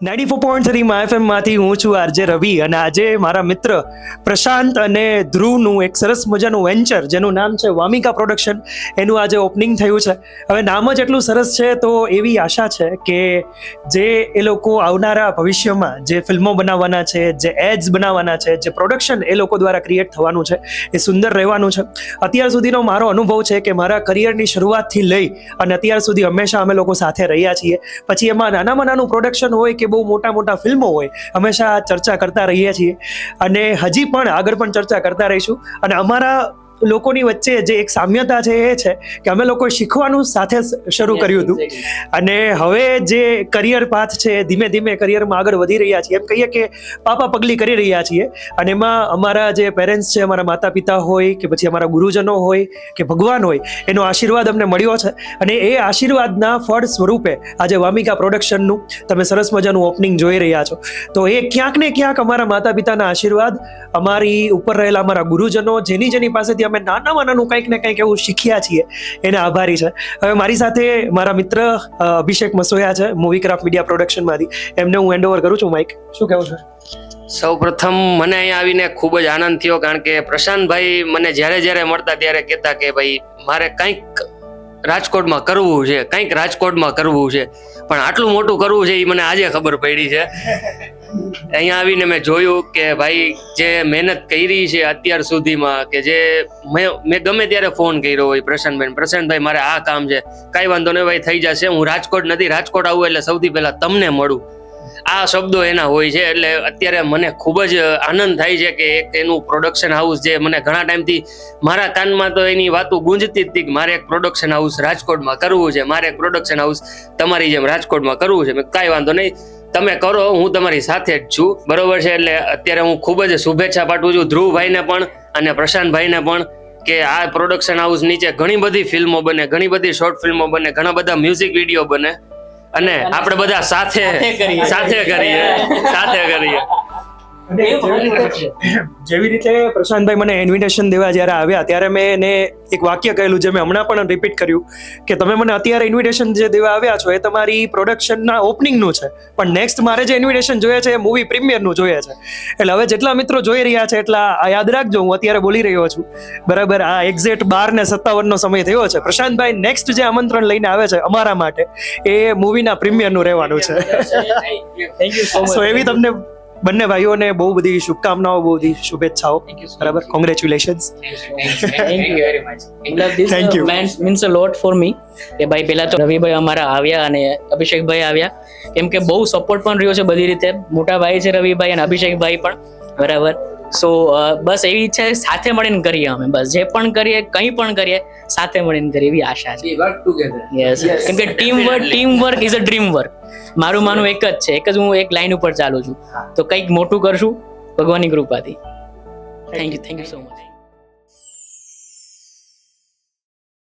94.3 FM માંથી હું છું આરજે રવિ અને આજે મારા મિત્ર પ્રશાંત અને ધ્રુવનું એક સરસ મજાનું વેન્ચર જેનું નામ છે વામિકા પ્રોડક્શન એનું આજે ઓપનિંગ થયું છે. હવે નામ જ એટલું સરસ છે તો એવી આશા છે કે જે એ લોકો આવનારા ભવિષ્યમાં જે ફિલ્મો બનાવવાના છે, જે એડ્સ બનાવવાના છે, જે પ્રોડક્શન એ લોકો દ્વારા ક્રિએટ થવાનું છે એ સુંદર રહેવાનું છે. અત્યાર સુધીનો મારો અનુભવ છે કે મારા કરિયરની શરૂઆતથી લઈ અને અત્યાર સુધી હંમેશા અમે લોકો સાથે રહ્યા છીએ. પછી એમાં નાનામાં નાનું પ્રોડક્શન હોય કે બહુ મોટા મોટા ફિલ્મો હોય, હંમેશા ચર્ચા કરતા રહીએ છીએ અને હજી પણ આગળ પણ ચર્ચા કરતા રહીશું. અને અમારા લોકોની વચ્ચે જે એક સામ્યતા છે એ છે કે અમે લોકોએ શીખવાનું સાથે શરૂ કર્યું હતું અને હવે જે કરિયર પાથ છે ધીમે ધીમે કરિયરમાં આગળ વધી રહ્યા છીએ, એમ કહીએ કે પાપા પગલી કરી રહ્યા છીએ. અને એમાં અમારા જે પેરેન્ટ્સ છે, અમારા માતા પિતા હોય કે પછી અમારા ગુરુજનો હોય કે ભગવાન હોય, એનો આશીર્વાદ અમને મળ્યો છે અને એ આશીર્વાદના ફળ સ્વરૂપે આજે વામિકા પ્રોડક્શનનું તમે સરસ મજાનું ઓપનિંગ જોઈ રહ્યા છો. તો એ ક્યાંક ને ક્યાંક અમારા માતા પિતાના આશીર્વાદ, અમારી ઉપર રહેલા અમારા ગુરુજનો, જેની પાસેથી અમે નાનામાં નાનું કંઈક ને કંઈક એવું શીખ્યા છીએ એને આભારી છે. હવે મારી સાથે મારા મિત્ર અભિષેક મસોયા છે મૂવીક્રાફ્ટ મીડિયા પ્રોડક્શનમાંથી, એમને હું હેન્ડ ઓવર કરું છું. માઇક, શું કહેવું છે? સૌ પ્રથમ મને અહીંયા આવીને ખૂબ જ આનંદ થયો, કારણ કે પ્રશાંતભાઈ મને જ્યારે મળતા ત્યારે કહેતા કે ભાઈ મારે કંઈક રાજકોટમાં કરવું છે, રાજકોટમાં કરવું છે, પણ આટલું મોટું કરવું છે એ મને આજે ખબર પડી છે. અહીંયા આવીને મેં જોયું કે ભાઈ જે મહેનત કરી છે અત્યાર સુધીમાં, કે જે મેં ગમે ત્યારે ફોન કર્યો હોય પ્રશાંતભાઈ મારે આ કામ છે, કાંઈ વાંધો નહીં ભાઈ થઈ જશે, હું રાજકોટ આવું એટલે સૌથી પહેલા તમને મળું, આ શબ્દો એના હોય છે. એટલે અત્યારે મને ખૂબ જ આનંદ થાય છે કે એક એનું પ્રોડક્શન હાઉસ જે મને ઘણા ટાઈમથી મારા કાનમાં તો એની વાતો ગુંજતી જ હતી કે મારે એક પ્રોડક્શન હાઉસ રાજકોટમાં કરવું છે, મારે એક પ્રોડક્શન હાઉસ તમારી જેમ રાજકોટમાં કરવું છે. મેં કાંઈ વાંધો નહીં, તમે કરો, હું તમારી સાથે જ છું, બરોબર છે. એટલે અત્યારે હું ખૂબ જ શુભેચ્છા પાઠવું છું ધ્રુવભાઈને પણ અને પ્રશાંતભાઈને પણ કે આ પ્રોડક્શન હાઉસ નીચે ઘણી બધી ફિલ્મો બને, ઘણી બધી શોર્ટ ફિલ્મો બને, ઘણા બધા મ્યુઝિક વિડીયો બને અને આપણે બધા સાથે કરીએ. જેવી રીતે પ્રશાંતભાઈ મને ઇન્વિટેશન દેવા જ્યારે આવ્યા ત્યારે મેં એને એક વાક્ય કહેલું, જે મેં હમણાં પણ રિપીટ કર્યું કે તમે મને અત્યારે ઇન્વિટેશન જે દેવા આવ્યા છો એ તમારી પ્રોડક્શનના ઓપનિંગનું છે, પણ નેક્સ્ટ મારે જે ઇન્વિટેશન જોઈએ છે એ મૂવી પ્રીમિયરનું જોઈએ છે. એટલે હવે જેટલા મિત્રો જોઈ રહ્યા છે એટલા આ યાદ રાખજો, હું અત્યારે બોલી રહ્યો છું, બરાબર. આ એક્ઝેક્ટ 12:57 સમય થયો છે. પ્રશાંતભાઈ નેક્સ્ટ જે આમંત્રણ લઈને આવે છે અમારા માટે એ મૂવીના પ્રીમિયરનું રહેવાનું છે. સો એવી તમને બંને ભાઈઓને બહુ બધી શુભકામનાઓ, બહુ બધી શુભેચ્છાઓ, બરાબર. Congratulations. Thank you. Means uh lot for me કે ભાઈ પહેલા તો રવિભાઈ અમારા આવ્યા અને અભિષેકભાઈ આવ્યા, કેમ કે બહુ સપોર્ટ પણ રહ્યો છે બધી રીતે. મોટા ભાઈ છે રવિભાઈ અને અભિષેકભાઈ પણ, બરાબર. સો બસ એવી ઈચ્છા છે સાથે મળીને કરીએ અમે, બસ જે પણ કરીએ કંઈ પણ કરીએ સાથે મળીને કરીએ એવી આશા છે. યસ, કેમ કે team work is a dream work. મારું માનવું એક જ છે, હું એક લાઈન ઉપર ચાલું છું, તો કંઈક મોટું કરશું ભગવાનની કૃપાથી. Thank you so much.